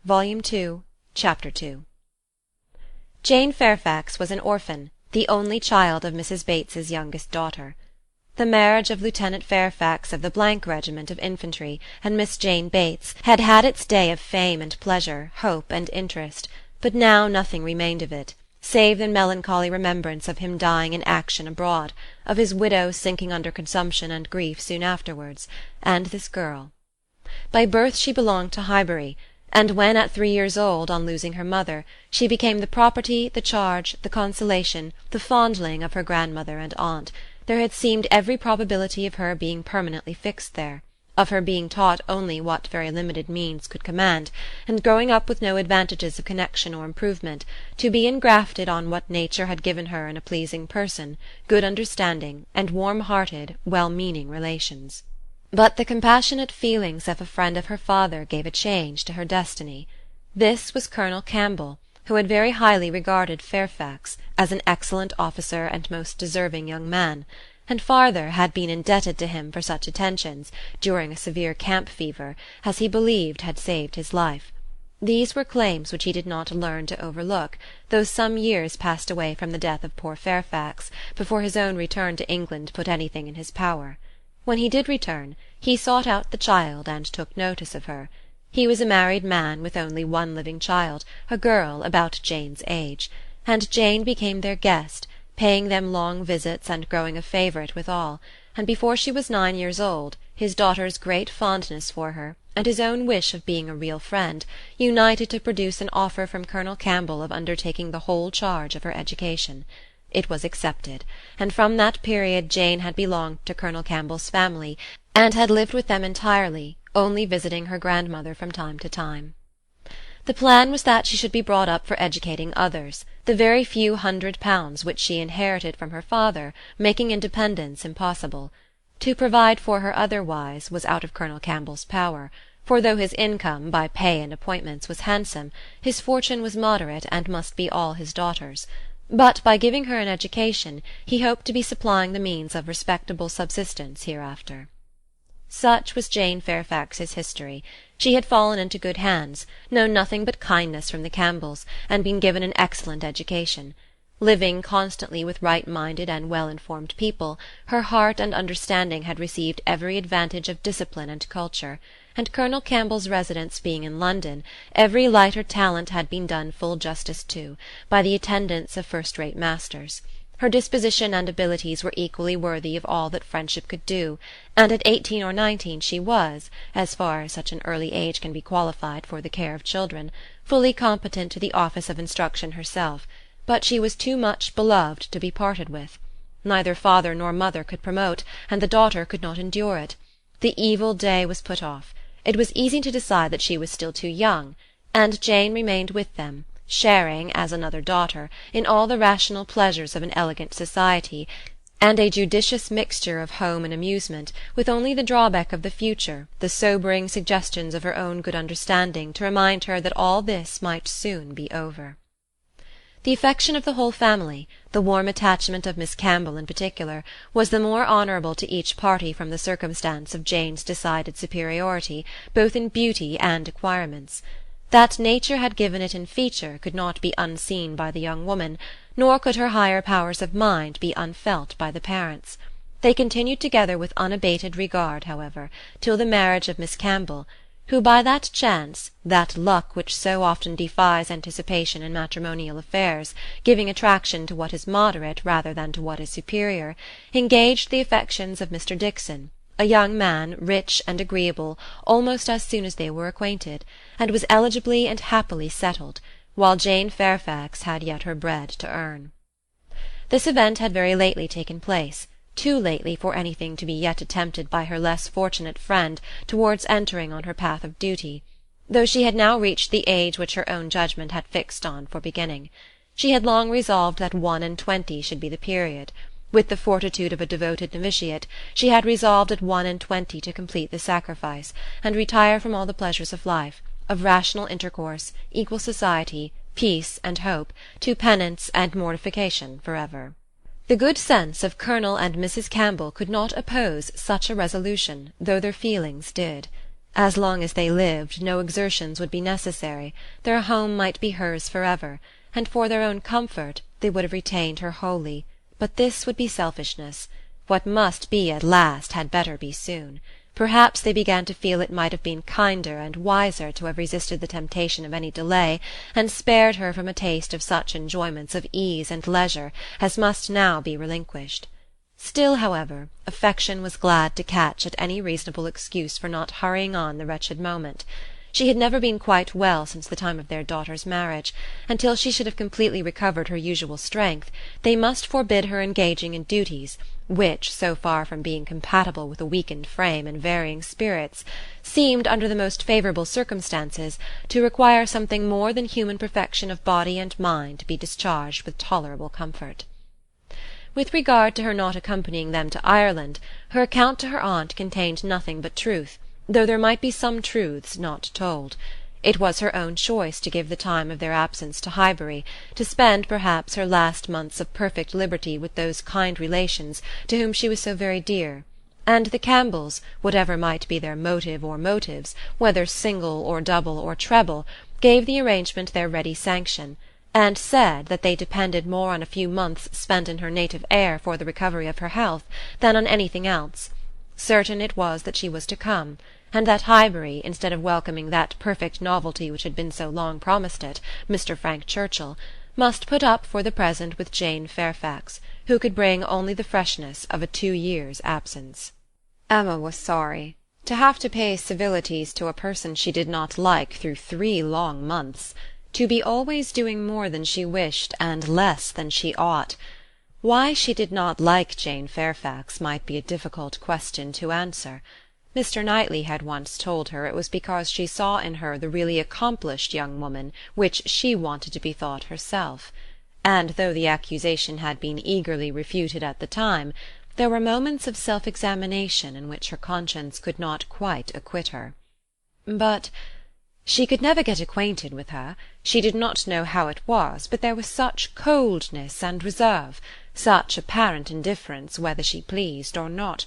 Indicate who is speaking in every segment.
Speaker 1: Volume 2, Chapter 2. Jane Fairfax was an orphan, the only child of Mrs. Bates's youngest daughter. The marriage of Lieutenant Fairfax of the Regiment of Infantry and Miss Jane Bates had had its day of fame and pleasure, hope and interest, but now nothing remained of it, save the melancholy remembrance of him dying in action abroad, of his widow sinking under consumption and grief soon afterwards, and this girl. By birth she belonged to Highbury, and when at 3 years old, on losing her mother, she became the property, the charge, the consolation, the fondling of her grandmother and aunt, there had seemed every probability of her being permanently fixed there, of her being taught only what very limited means could command, and growing up with no advantages of connection or improvement, to be engrafted on what nature had given her in a pleasing person, good understanding, and warm-hearted, well-meaning relations. But the compassionate feelings of a friend of her father gave a change to her destiny. This was Colonel Campbell, who had very highly regarded Fairfax as an excellent officer and most deserving young man, and farther had been indebted to him for such attentions, during a severe camp fever, as he believed had saved his life. These were claims which he did not learn to overlook, though some years passed away from the death of poor Fairfax before his own return to England put anything in his power. When he did return, he sought out the child and took notice of her. He was a married man with only one living child, a girl about Jane's age, and Jane became their guest, paying them long visits and growing a favourite with all, and before she was 9 years old, his daughter's great fondness for her, and his own wish of being a real friend, united to produce an offer from Colonel Campbell of undertaking the whole charge of her education. It was accepted, and from that period Jane had belonged to Colonel Campbell's family, and had lived with them entirely, only visiting her grandmother from time to time. The plan was that she should be brought up for educating others, the very few £100 which she inherited from her father making independence impossible. To provide for her otherwise was out of Colonel Campbell's power, for though his income, by pay and appointments, was handsome, his fortune was moderate and must be all his daughter's. But by giving her an education, he hoped to be supplying the means of respectable subsistence hereafter. Such was Jane Fairfax's history. She had fallen into good hands, known nothing but kindness from the Campbells, and been given an excellent education. Living constantly with right-minded and well-informed people, her heart and understanding had received every advantage of discipline and culture, and Colonel Campbell's residence being in London, every lighter talent had been done full justice to, by the attendance of first-rate masters. Her disposition and abilities were equally worthy of all that friendship could do, and at 18 or 19 she was, as far as such an early age can be qualified for the care of children, fully competent to the office of instruction herself, but she was too much beloved to be parted with. Neither father nor mother could promote, and the daughter could not endure it. The evil day was put off. It was easy to decide that she was still too young, and Jane remained with them, sharing, as another daughter, in all the rational pleasures of an elegant society, and a judicious mixture of home and amusement, with only the drawback of the future, the sobering suggestions of her own good understanding, to remind her that all this might soon be over. The affection of the whole family, the warm attachment of Miss Campbell in particular, was the more honourable to each party from the circumstance of Jane's decided superiority, both in beauty and acquirements. That nature had given it in feature could not be unseen by the young woman, nor could her higher powers of mind be unfelt by the parents. They continued together with unabated regard, however, till the marriage of Miss Campbell, who by that chance, that luck which so often defies anticipation in matrimonial affairs, giving attraction to what is moderate rather than to what is superior, engaged the affections of Mr. Dixon, a young man, rich and agreeable, almost as soon as they were acquainted, and was eligibly and happily settled, while Jane Fairfax had yet her bread to earn. This event had very lately taken place, too lately for anything to be yet attempted by her less fortunate friend towards entering on her path of duty, though she had now reached the age which her own judgment had fixed on for beginning. She had long resolved that 21 should be the period. With the fortitude of a devoted novitiate, she had resolved at 21 to complete the sacrifice, and retire from all the pleasures of life, of rational intercourse, equal society, peace and hope, to penance and mortification for ever. The good sense of Colonel and Mrs. Campbell could not oppose such a resolution, though their feelings did. As long as they lived, no exertions would be necessary, their home might be hers forever, and for their own comfort they would have retained her wholly. But this would be selfishness. What must be at last had better be soon. Perhaps they began to feel it might have been kinder and wiser to have resisted the temptation of any delay, and spared her from a taste of such enjoyments of ease and leisure as must now be relinquished. Still, however, affection was glad to catch at any reasonable excuse for not hurrying on the wretched moment. She had never been quite well since the time of their daughter's marriage, and till she should have completely recovered her usual strength, they must forbid her engaging in duties, which, so far from being compatible with a weakened frame and varying spirits, seemed, under the most favourable circumstances, to require something more than human perfection of body and mind to be discharged with tolerable comfort. With regard to her not accompanying them to Ireland, her account to her aunt contained nothing but truth, though there might be some truths not told. It was her own choice to give the time of their absence to Highbury, to spend perhaps her last months of perfect liberty with those kind relations to whom she was so very dear; and the Campbells, whatever might be their motive or motives, whether single or double or treble, gave the arrangement their ready sanction, and said that they depended more on a few months spent in her native air for the recovery of her health than on anything else. Certain it was that she was to come, and that Highbury, instead of welcoming that perfect novelty which had been so long promised it, Mr. Frank Churchill, must put up for the present with Jane Fairfax, who could bring only the freshness of a 2 years' absence. Emma was sorry. To have to pay civilities to a person she did not like through 3 long months, to be always doing more than she wished and less than she ought. Why she did not like Jane Fairfax might be a difficult question to answer. Mr. Knightley had once told her it was because she saw in her the really accomplished young woman which she wanted to be thought herself; and though the accusation had been eagerly refuted at the time, there were moments of self-examination in which her conscience could not quite acquit her. But she could never get acquainted with her. She did not know how it was, but there was such coldness and reserve, such apparent indifference whether she pleased or not.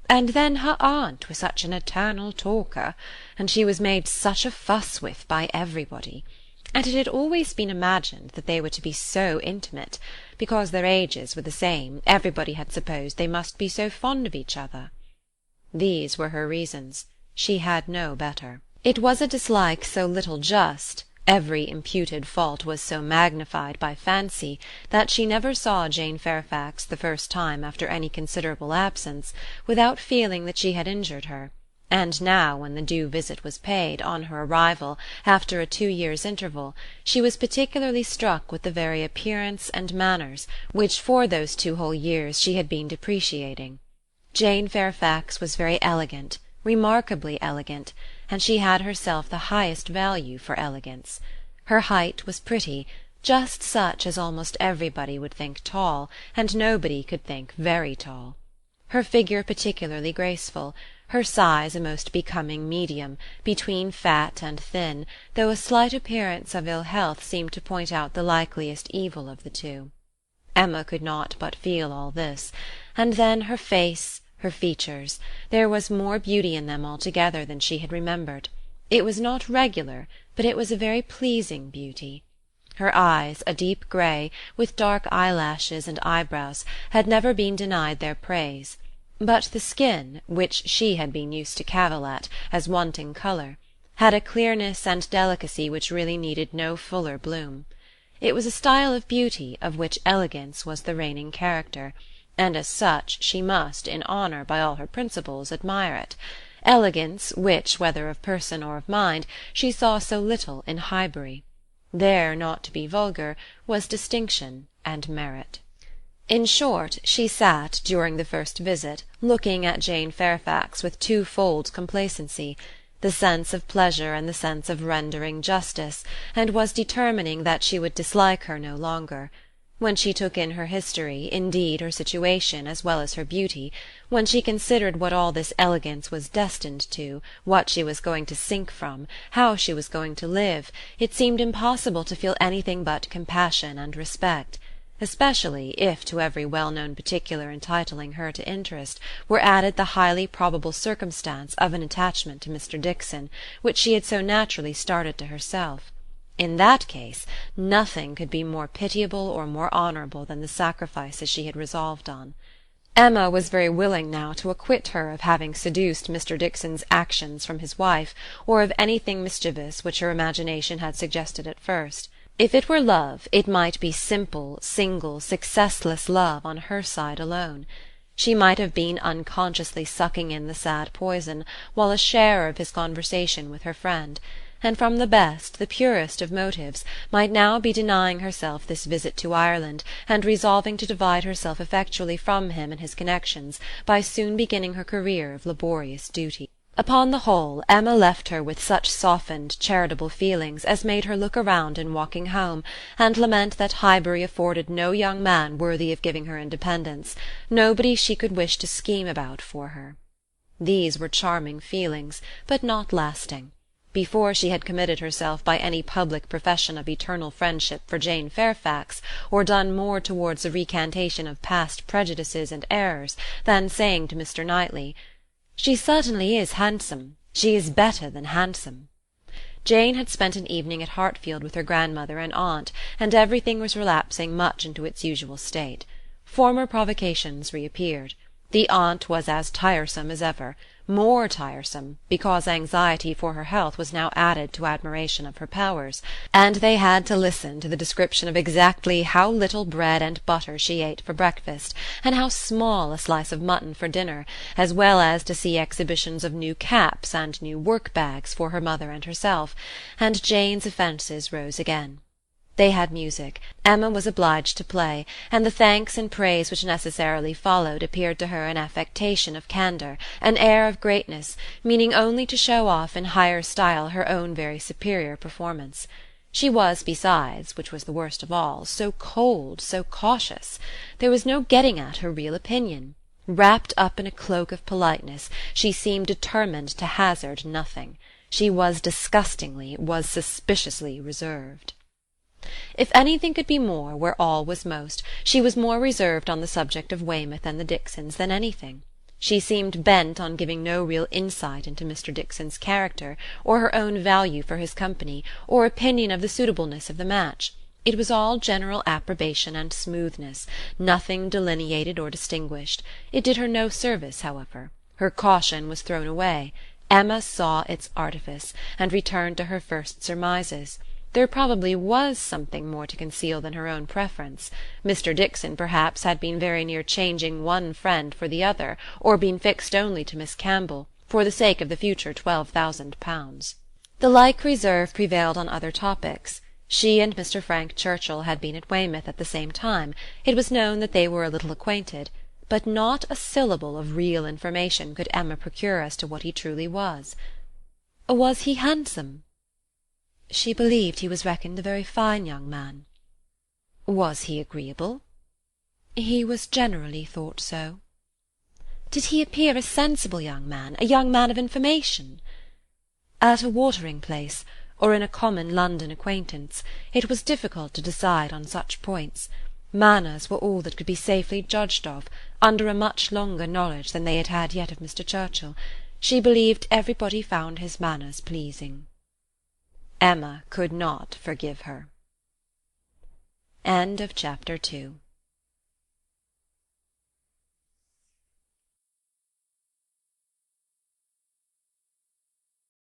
Speaker 1: And then her aunt was such an eternal talker, and she was made such a fuss with by everybody. And it had always been imagined that they were to be so intimate, because their ages were the same, everybody had supposed they must be so fond of each other. These were her reasons. She had no better. It was a dislike so little just, every imputed fault was so magnified by fancy, that she never saw Jane Fairfax the first time after any considerable absence, without feeling that she had injured her; and now, when the due visit was paid, on her arrival, after a 2 years' interval, she was particularly struck with the very appearance and manners, which for those 2 whole years she had been depreciating. Jane Fairfax was very elegant, remarkably elegant, and she had herself the highest value for elegance. Her height was pretty, just such as almost everybody would think tall, and nobody could think very tall. Her figure particularly graceful, her size a most becoming medium, between fat and thin, though a slight appearance of ill health seemed to point out the likeliest evil of the two. Emma could not but feel all this, and then her face, her features, there was more beauty in them altogether than she had remembered. It was not regular, but it was a very pleasing beauty. Her eyes, a deep grey, with dark eyelashes and eyebrows, had never been denied their praise; but the skin, which she had been used to cavil at, as wanting colour, had a clearness and delicacy which really needed no fuller bloom. It was a style of beauty of which elegance was the reigning character, and as such she must, in honour by all her principles, admire it; elegance, which, whether of person or of mind, she saw so little in Highbury. There, not to be vulgar, was distinction and merit. In short, she sat, during the first visit, looking at Jane Fairfax with twofold complacency, the sense of pleasure and the sense of rendering justice, and was determining that she would dislike her no longer. When she took in her history, indeed her situation, as well as her beauty, when she considered what all this elegance was destined to, what she was going to sink from, how she was going to live, it seemed impossible to feel anything but compassion and respect. especially if to every well-known particular entitling her to interest were added the highly probable circumstance of an attachment to Mr. Dixon, which she had so naturally started to herself. In that case nothing could be more pitiable or more honourable than the sacrifices she had resolved on. Emma was very willing now to acquit her of having seduced Mr. Dixon's actions from his wife, or of anything mischievous which her imagination had suggested at first. If it were love, it might be simple, single, successless love on her side alone. She might have been unconsciously sucking in the sad poison, while a sharer of his conversation with her friend, and from the best, the purest of motives, might now be denying herself this visit to Ireland, and resolving to divide herself effectually from him and his connections, by soon beginning her career of laborious duty. Upon the whole, Emma left her with such softened, charitable feelings as made her look around in walking home, and lament that Highbury afforded no young man worthy of giving her independence, nobody she could wish to scheme about for her. These were charming feelings, but not lasting. Before she had committed herself by any public profession of eternal friendship for Jane Fairfax, or done more towards a recantation of past prejudices and errors, than saying to Mr. Knightley, "She certainly is handsome. She is better than handsome," Jane had spent an evening at Hartfield with her grandmother and aunt, and everything was relapsing much into its usual state. Former provocations reappeared. The aunt was as tiresome as ever, more tiresome, because anxiety for her health was now added to admiration of her powers, and they had to listen to the description of exactly how little bread and butter she ate for breakfast, and how small a slice of mutton for dinner, as well as to see exhibitions of new caps and new work-bags for her mother and herself, and Jane's offences rose again. They had music. Emma was obliged to play, and the thanks and praise which necessarily followed appeared to her an affectation of candour, an air of greatness, meaning only to show off in higher style her own very superior performance. She was besides, which was the worst of all, so cold, so cautious. There was no getting at her real opinion. Wrapped up in a cloak of politeness, she seemed determined to hazard nothing. She was disgustingly, was suspiciously reserved. If anything could be more where all was most, she was more reserved on the subject of Weymouth and the Dixons than anything. She seemed bent on giving no real insight into Mr. Dixon's character, or her own value for his company, or opinion of the suitableness of the match. It was all general approbation and smoothness, nothing delineated or distinguished. It did her no service, however. Her caution was thrown away. Emma saw its artifice, and returned to her first surmises. There probably was something more to conceal than her own preference. Mr. Dixon, perhaps, had been very near changing one friend for the other, or been fixed only to Miss Campbell, for the sake of the future £12,000. The like reserve prevailed on other topics. She and Mr. Frank Churchill had been at Weymouth at the same time. It was known that they were a little acquainted, but not a syllable of real information could Emma procure as to what he truly was. Was he handsome? She believed he was reckoned a very fine young man. Was he agreeable? He was generally thought so. Did he appear a sensible young man, a young man of information? At a watering-place, or in a common London acquaintance, it was difficult to decide on such points. Manners were all that could be safely judged of, under a much longer knowledge than they had had yet of Mr. Churchill. She believed everybody found his manners pleasing. Emma could not forgive her. End of chapter 2.